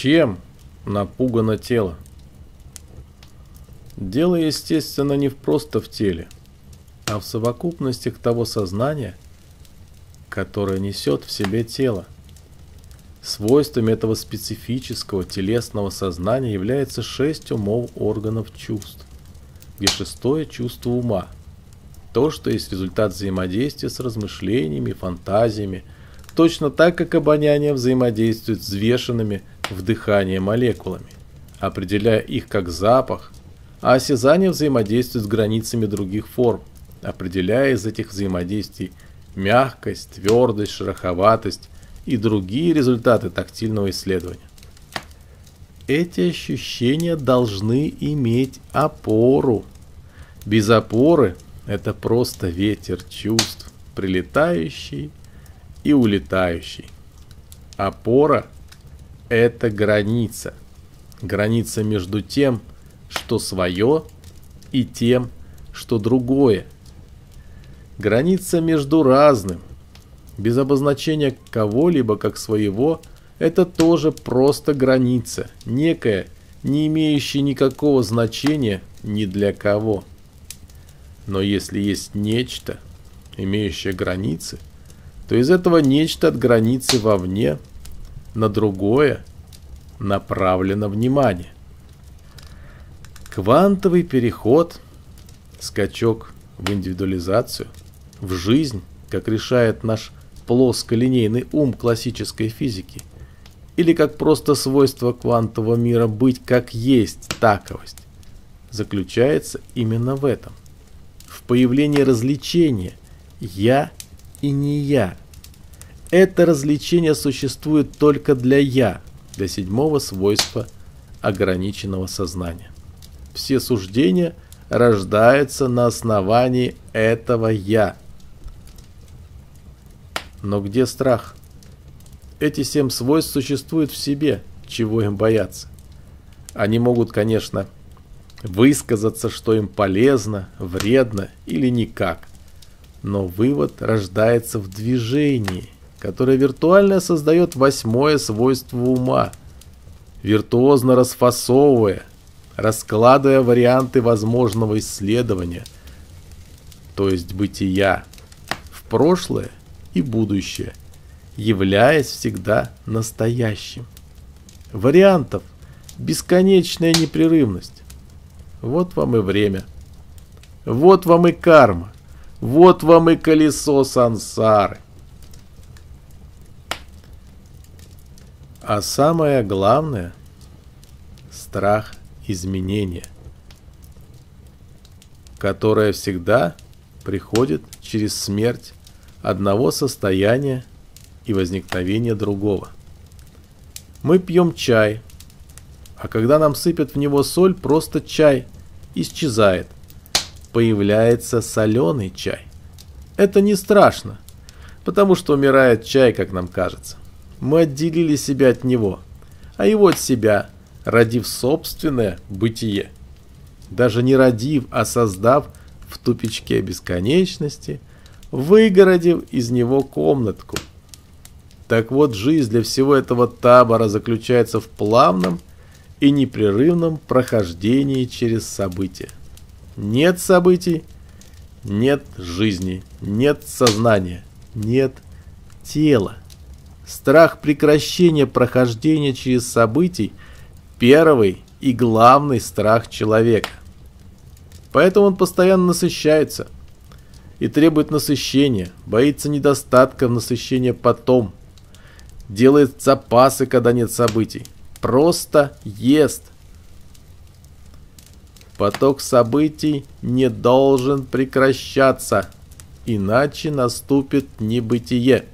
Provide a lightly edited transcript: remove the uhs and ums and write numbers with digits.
Чем напугано тело? Дело, естественно, не просто в теле, а в совокупностях того сознания, которое несет в себе тело. Свойствами этого специфического телесного сознания является 6 умов органов чувств, где 6-е чувство ума, то, что есть результат взаимодействия с размышлениями, фантазиями, точно так, как обоняние взаимодействует с взвешенными в дыхании молекулами, определяя их как запах, а осязание взаимодействует с границами других форм, определяя из этих взаимодействий мягкость, твердость, шероховатость и другие результаты тактильного исследования. Эти ощущения должны иметь опору. Без опоры это просто ветер чувств, прилетающий и улетающий. Опора – это граница. Граница между тем, что свое, и тем, что другое. Граница между разным. Без обозначения кого-либо как своего – это тоже просто граница, некая, не имеющая никакого значения ни для кого. Но если есть нечто, имеющее границы, то из этого нечто от границы вовне на другое направлено внимание. Квантовый переход, скачок в индивидуализацию, в жизнь, как решает наш плосколинейный ум классической физики, или как просто свойство квантового мира быть как есть таковость, заключается именно в этом. В появлении различения «я» и «не я». Это различение существует только для «я», для 7-го свойства ограниченного сознания. Все суждения рождаются на основании этого «я». Но где страх? Эти 7 свойств существуют в себе, чего им бояться. Они могут, конечно, высказаться, что им полезно, вредно или никак. Но вывод рождается в движении, которое виртуально создает 8-е свойство ума, виртуозно расфасовывая, раскладывая варианты возможного исследования, то есть бытия, в прошлое и будущее, являясь всегда настоящим. Вариантов бесконечная непрерывность. Вот вам и время. Вот вам и карма. Вот вам и колесо сансары. А самое главное – страх изменения, которое всегда приходит через смерть одного состояния и возникновение другого. Мы пьем чай, а когда нам сыпят в него соль, просто чай исчезает. Появляется соленый чай. Это не страшно, потому что умирает чай, как нам кажется. Мы отделили себя от него, а его от себя, родив собственное бытие. Даже не родив, а создав в тупичке бесконечности, выгородив из него комнатку. Так вот, жизнь для всего этого табора заключается в плавном и непрерывном прохождении через события. Нет событий, нет жизни, нет сознания, нет тела. Страх прекращения прохождения через событий – первый и главный страх человека. Поэтому он постоянно насыщается и требует насыщения, боится недостатка в насыщении потом, делает запасы, когда нет событий, просто ест. Поток событий не должен прекращаться, иначе наступит небытие.